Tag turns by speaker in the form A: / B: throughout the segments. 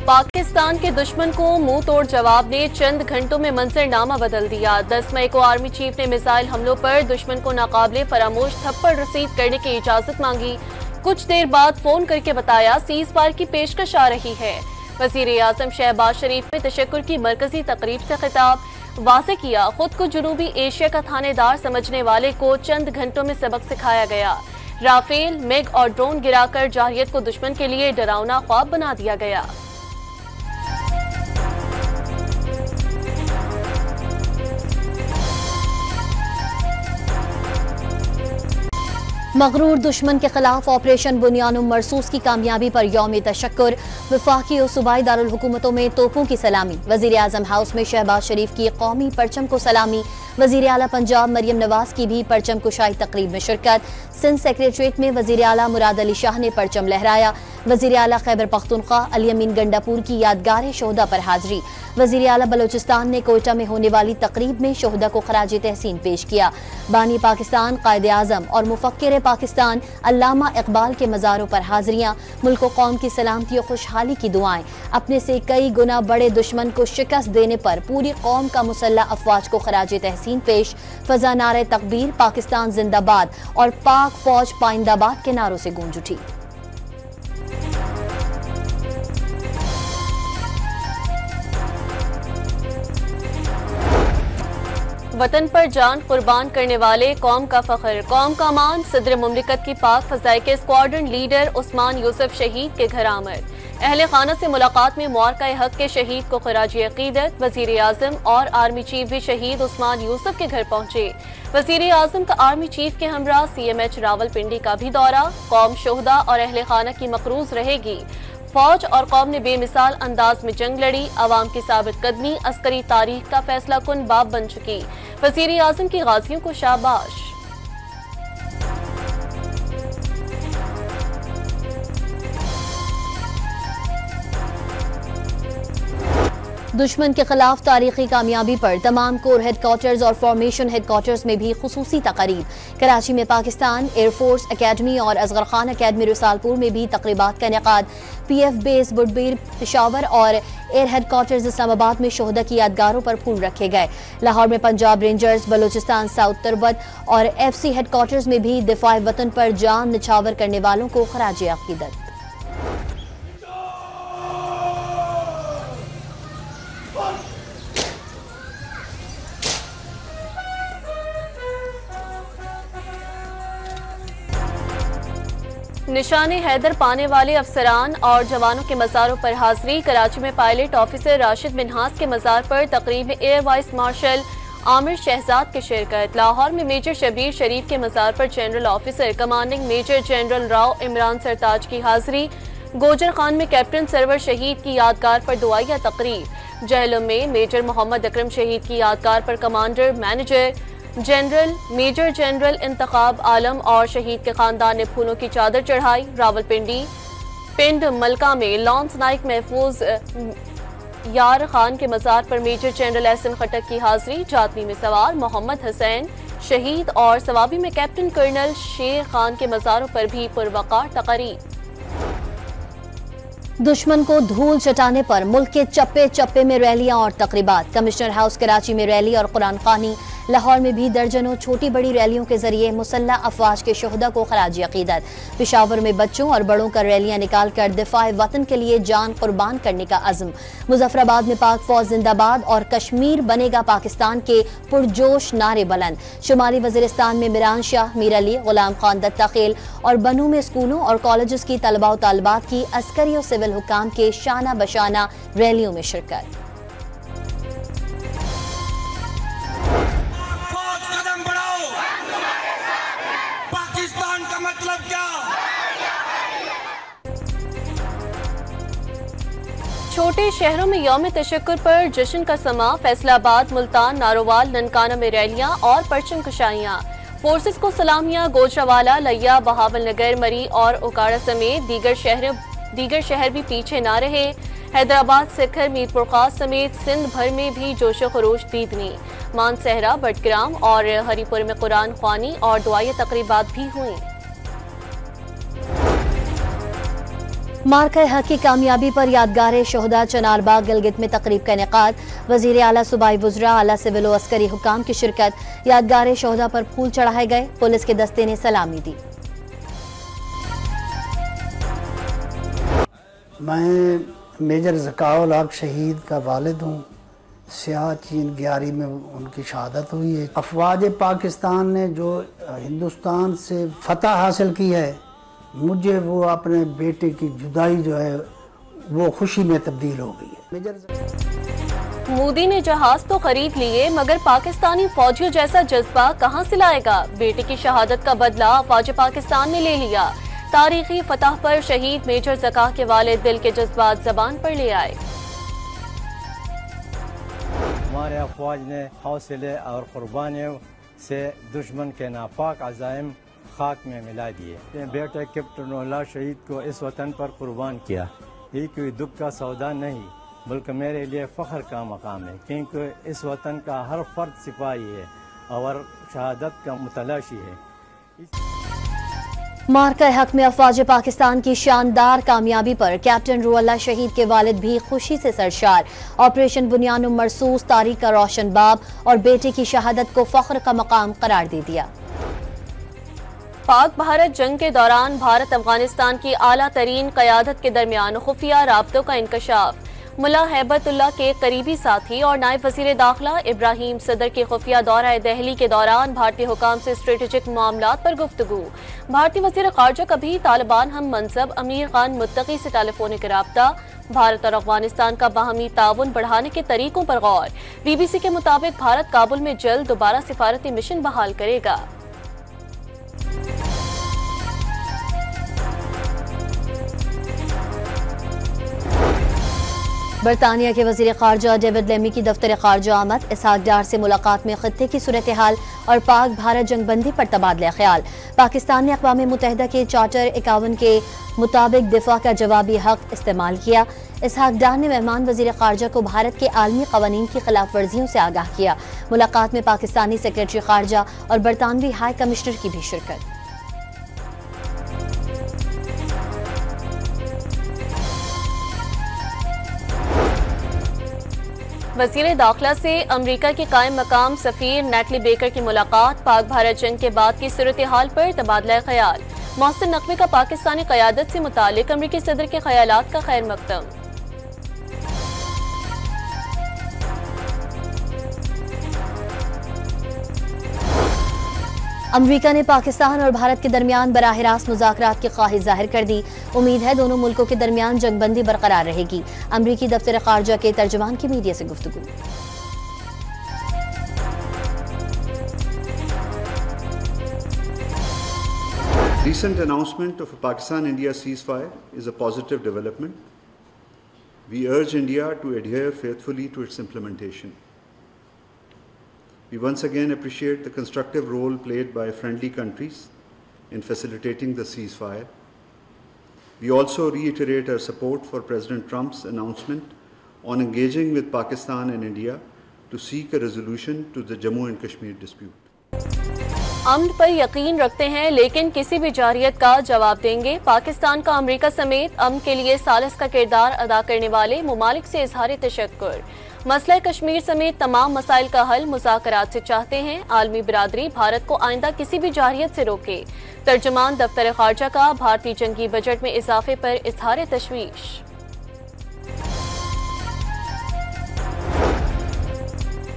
A: पाकिस्तान के दुश्मन को मुंह तोड़ जवाब ने चंद घंटों में मंजरनामा बदल दिया। 10 मई को आर्मी चीफ ने मिसाइल हमलों पर दुश्मन को नाकाबिले फरामोश थप्पड़ रसीद करने की इजाजत मांगी। कुछ देर बाद फोन करके बताया सीज फायर की पेशकश आ रही है। वजीर आजम शहबाज शरीफ ने तशक्कुर की मरकजी तकरीब से खिताब वाज़े किया। खुद को जनूबी एशिया का थानेदार समझने वाले को चंद घंटों में सबक सिखाया गया। राफेल, मिग और ड्रोन गिराकर जारहियत को दुश्मन के लिए डरावना ख्वाब बना दिया गया।
B: मगरूर दुश्मन के खिलाफ ऑपरेशन बुनियानुम मरसूस की कामयाबी पर यौम तशक्कुर। वफाकी और सूबाई दारुल हुकूमतों में तोपों की सलामी। वजीर आजम हाउस में शहबाज शरीफ की कौमी परचम को सलामी। वजीर आला पंजाब मरियम नवाज की भी परचम कुशाई तकरीब में शिरकत। सिंध सेक्रेटरीट में वजीर आला मुराद अली शाह ने परचम लहराया। वजीर आला खैबर पख्तूनख्वा अली अमीन गंडापुर की यादगार शोहदा पर हाजिरी। वजीर आला बलोचिस्तान ने कोयटा में होने वाली तकरीब में शोहदा को खराज तहसीन पेश किया। बानी पाकिस्तान, कायद आजम और मुफक्किर पाकिस्तान अल्लामा इकबाल के मज़ारों पर हाजिरियां। मुल्क व कौम की सलामती और खुशहाली की दुआएं। अपने से कई गुना बड़े दुश्मन को शिकस्त देने पर पूरी कौम का मुसल्लह अफवाज को खराज तहसीन पेश। फजा नारे तकबीर, पाकिस्तान जिंदाबाद और पाक फौज पाइंदाबाद के नारों से गूंज उठी।
A: वतन पर जान कुर्बान करने वाले कौम का फख्र, कौम का मान। सदर मुमलिकत की पाक फजाई के स्क्वाड्रन लीडर उस्मान यूसुफ शहीद के घर आमद। अहले खाना से मुलाकात में मुआरका हक के शहीद को खराजी अकीदत। वजीर आजम और आर्मी चीफ भी शहीद उस्मान यूसुफ के घर पहुंचे। वजीर आजम का आर्मी चीफ के हमरा CMH रावलपिंडी का भी दौरा। कौम शोहदा और अहले खाना की मकरूज रहेगी। फौज और कौम ने बेमिसाल अंदाज में जंग लड़ी। अवाम की साबित कदमी अस्करी तारीख का फैसला कुन बाब बन चुकी। वजीर आजम की गाजियों को शाबाश।
B: दुश्मन के खिलाफ तारीखी कामयाबी पर तमाम कोर हेडक्वार्टर्स और फॉर्मेशन हेडक्वार्टर्स में भी खुसूसी तकरीब। कराची में पाकिस्तान एयरफोर्स अकेडमी और असगर खान अकेडमी रिसालपुर में भी तकरीबात का इनेकाद। PF बेस बुडबीर पेशावर और एयर हेडक्वार्टर्स इस्लामाबाद में शोहदा की यादगारों पर फूल रखे गए। लाहौर में पंजाब रेंजर्स, बलोचिस्तान साउथ तरबत और FC हेडक्वार्टर्स में भी दिफाए वतन पर जान निछावर करने वालों को खराज अकीदत।
A: निशाने हैदर पाने वाले अफसरान और जवानों के मज़ारों पर हाजिरी। कराची में पायलट ऑफिसर राशिद मिन्हास के मज़ार पर तकरीब में air vice marshal Aamir Shahzad की शिरकत। लाहौर में मेजर शबीर शरीफ के मज़ार पर general officer commanding major general Rao Imran Sartaj की हाजिरी। गोजर खान में कैप्टन सरवर शहीद की यादगार पर दुआया तकरीब। जहलम में मेजर मोहम्मद अकरम शहीद की यादगार पर commander manager general major general Intikhab Alam और शहीद के खानदान ने फूलों की चादर चढ़ाई। रावलपिंडी पिंड मलका में लॉन्स नाइक महफूज यार खान के मज़ार पर मेजर जनरल एहसन खटक की हाजिरी। जातनी में सवार मोहम्मद हुसैन शहीद और सवाबी में कैप्टन कर्नल शेर खान के मज़ारों पर भी पुरवकार तकरीब।
B: दुश्मन को धूल चटाने पर मुल्क के चप्पे चप्पे में रैलियां और तकरीबात। कमिश्नर हाउस कराची में रैली और कुरान खानी। लाहौर में भी दर्जनों छोटी बड़ी रैलियों के जरिए मुसल्लह अफवाज के शोहदा को खराज अकीदत। पेशावर में बच्चों और बड़ों का रैलियां निकाल कर दिफाए वतन के लिए जान कुर्बान करने का अज़्म। मुजफ्फराबाद में पाक फौज जिंदाबाद और कश्मीर बनेगा पाकिस्तान के पुरजोश नारे बुलंद। शुमाली वजीरिस्तान में मिरान शाह, मीर अली, गुलाम खान दत्ता खेल और बनू में स्कूलों और कॉलेज की तलबा और तालिबात की अस्करी और सिविल हुकाम के शाना बशाना रैलियों में शिरकत।
C: मतलब क्या?
A: छोटे शहरों में यौम तशक्कुर पर जश्न का समा। फैसलाबाद, मुल्तान, नारोवाल, ननकाना में रैलियां और परचम कुशाइयां। फोर्सेस को सलामियां। गोजरावाला, लिया, बहावलनगर, मरी और उकाड़ा समेत दीगर शहर भी पीछे न रहे। हैदराबाद, सिखर, मीरपुर खास समेत सिंध भर में भी जोशो खरोश दीदनी। मानसहरा, बटग्राम और हरीपुर में कुरान ख्वानी और दुआई तकरीबात भी हुई।
B: मार्का हक की कामयाबी पर यादगार शोहदा चनारबाग गिलगित में तकरीब का इनेकाद। वजीर आला सूबाई वुज़रा आला सिविल व अस्करी हुकाम की शिरकत। यादगार शोहदा पर फूल चढ़ाए गए। पुलिस के दस्ते ने सलामी दी।
C: मैं मेजर ज़काउल हक शहीद का वालिद हूँ। सियाचिन 11 में उनकी शहादत हुई है। अफवाज पाकिस्तान ने जो हिंदुस्तान से फतह हासिल की है, मुझे वो अपने बेटे की जुदाई जो है वो खुशी में तब्दील हो गई है।
A: मोदी ने जहाज तो खरीद लिए, मगर पाकिस्तानी फौजियों जैसा जज्बा कहां से लाएगा। बेटे की शहादत का बदला अफवाज पाकिस्तान ने ले लिया। तारीखी फतह पर शहीद मेजर ज़का के वालिद दिल के जज्बात जबान पर ले आए।
D: हमारे अफवाज ने हौसले और कुर्बानियों से दुश्मन के नापाक अज़ाइम खाक में मिला दिए। बेटे कैप्टन उल्लाह शहीद को इस वतन पर कुर्बान किया। ये कोई दुख का सौदा नहीं, बल्कि मेरे लिए फ़ख्र का मकाम है, क्योंकि इस वतन का हर फर्द सिपाही है और शहादत का मुतलाशी है।
B: मार्का हक में अफवाज पाकिस्तान की शानदार कामयाबी पर कैप्टन रुअल्लाह शहीद के वालिद भी खुशी से सरशार। ऑपरेशन बुनियानुम मरसूस तारीख का रोशन बाब और बेटे की शहादत को फख्र का मकाम करार दे दिया।
A: पाक भारत जंग के दौरान भारत अफगानिस्तान की आला तरीन क़यादत के दरमियान खुफिया राब्तों का इंकशाफ। मुल्ला हैबतुल्लाह के करीबी साथी और नायब वज़ीर दाखिला इब्राहिम सदर के खुफिया दौरा दिल्ली के दौरान भारतीय हुकाम से स्ट्रेटेजिक मामलात पर गुफ्तगू। भारतीय वज़ीर ख़ारजा का भी तालिबान हम मनसब अमीर खान मुत्तकी से टेलीफोनिक राब्ता। भारत और अफगानिस्तान का बाहमी ताउन बढ़ाने के तरीकों पर गौर। BBC के मुताबिक भारत काबुल में जल्द दोबारा सिफारती मिशन बहाल करेगा।
B: बरतानिया के वज़ीर ख़ारजा डेविड लेमी की दफ्तर ख़ारजा आमद। इसहाक डार से मुलाकात में खत्ते की सूरत हाल और पाक भारत जंगबंदी पर तबादला ख्याल। पाकिस्तान ने अक़वाम मुत्तहिदा के चार्टर 51 के मुताबिक दिफा का जवाबी हक इस्तेमाल किया। इसहाक डार ने मेहमान वज़ीर ख़ारजा को भारत के आलमी क़वानीन की खिलाफ वर्जियों से आगाह किया। मुलाकात में पाकिस्तानी सेक्रेटरी ख़ारजा और बरतानवी हाई कमिश्नर की भी शिरकत।
A: वज़ीर दाखिला से अमरीका के कायम मकाम सफ़ीर नेटली बेकर की मुलाकात। पाक भारत जंग के बाद की सूरत हाल पर तबादला ख्याल। मोहसिन नकवी का पाकिस्तानी क़यादत से मुतालिक अमरीकी सदर के ख्यालात का खैर मकदम।
B: अमरीका ने पाकिस्तान और भारत के दरमियान बराह रास्त मुज़ाकरात की ख्वाहिश जाहिर कर दी। उम्मीद है दोनों मुल्कों के दरमियान जंगबंदी बरकरार रहेगी। अमरीकी दफ्तर ख़ारजा के तर्जुमान की मीडिया से गुफ्तगू।
E: Recent announcement of a Pakistan-India ceasefire is a positive development. We urge India to adhere faithfully to its implementation. We once again appreciate the constructive role played by friendly countries in facilitating the ceasefire. We also reiterate our support for President Trump's announcement on engaging with Pakistan and India to seek a resolution to the Jammu and Kashmir dispute.
A: अमन पर यकीन रखते हैं, लेकिन किसी भी जारियत का जवाब देंगे। पाकिस्तान का अमेरिका समेत अमन के लिए सालिस का किरदार अदा करने वाले मुमालिक से इजहार तशक्कुर। मसला कश्मीर समेत तमाम मसाइल का हल मुज़ाकरात से चाहते हैं। आलमी बिरादरी भारत को आइंदा किसी भी जारियत से रोके। तर्जुमान दफ्तर ख़ारजा का भारतीय जंगी बजट में इजाफे पर इजहार तशवीश।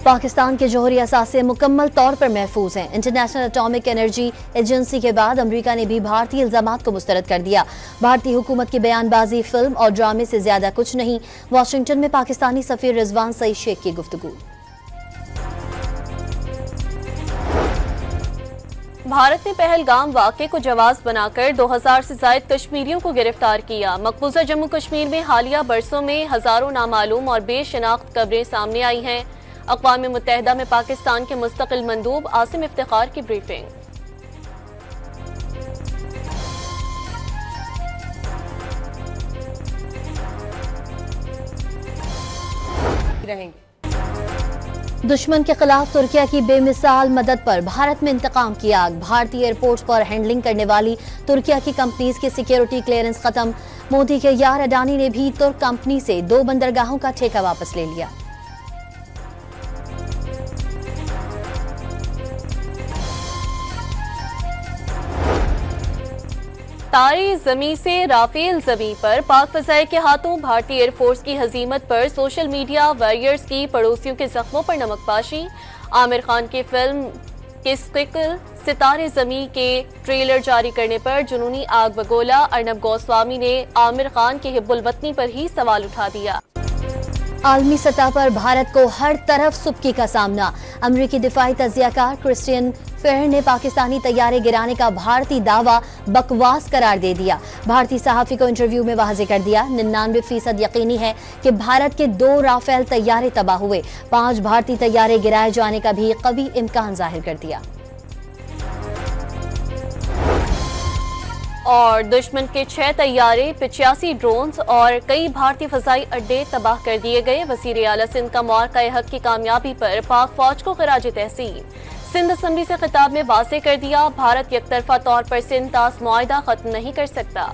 B: पाकिस्तान के जौहरी असासे मुकम्मल तौर पर महफूज हैं। इंटरनेशनल एटॉमिक एनर्जी एजेंसी के बाद अमरीका ने भी भारतीय इल्जामात को मुस्तरद कर दिया। भारतीय हुकूमत की बयानबाजी फिल्म और ड्रामे से ज्यादा कुछ नहीं। वाशिंगटन में पाकिस्तानी सफीर रिजवान सईद शेख की गुफ्तगू।
A: भारत ने पहलगाम वाक़े को जवाब बनाकर 2000 से ज़ायद कश्मीरियों को गिरफ्तार किया। मकबूजा जम्मू कश्मीर में हालिया बरसों में हजारों नामालूम और बेशनाख्त कब्रें सामने आई हैं। अक़वाम मुत्तहिदा में पाकिस्तान के मुस्तक़िल मंदूब आसिम इफ्तिखार की ब्रीफिंग।
F: रहेंगे।
B: दुश्मन के खिलाफ तुर्किया की बेमिसाल मदद पर भारत में इंतकाम की आग। भारतीय एयरपोर्ट पर हैंडलिंग करने वाली तुर्किया की कंपनीज की सिक्योरिटी क्लियरेंस खत्म। मोदी के यार अडानी ने भी तुर्क कंपनी से 2 बंदरगाहों का ठेका वापस ले लिया।
A: तारे जमी से राफेल जमी पर पाक फजाइल के हाथों भारतीय एयरफोर्स की हजीमत पर सोशल मीडिया वॉरियर्स की पड़ोसियों के जख्मों पर नमकपाशी। आमिर खान की फिल्म किस्किल सितारे जमी के ट्रेलर जारी करने पर जुनूनी आग बगोला। अर्नब गोस्वामी ने आमिर खान के हिब्बुल वतनी पर ही सवाल उठा दिया।
B: आलमी सतह पर भारत को हर तरफ सुबकी का सामना। अमरीकी दिफाई तजियाकार क्रिस्टियन फेयर ने पाकिस्तानी तैयारे गिराने का भारतीय दावा बकवास करार दे दिया। भारतीय सहाफी को इंटरव्यू में वाज़ेह कर दिया 99% यकीनी है कि भारत के 2 राफेल तैयारे तबाह हुए। 5 भारतीय तैयारे गिराए जाने का भी कवी इम्कान जाहिर कर दिया।
A: और दुश्मन के 6 तैयारे 85 ड्रोन्स और कई भारतीय फजाई अड्डे तबाह कर दिए गए। वज़ीर आला सिंध का मुआरका हक की कामयाबी पर पाक फौज को खराज तहसीन। सिंध असम्बली से खिताब में वाज़ेह कर दिया भारत यकतरफा तौर पर सिंध तास मुआहिदा खत्म नहीं कर सकता।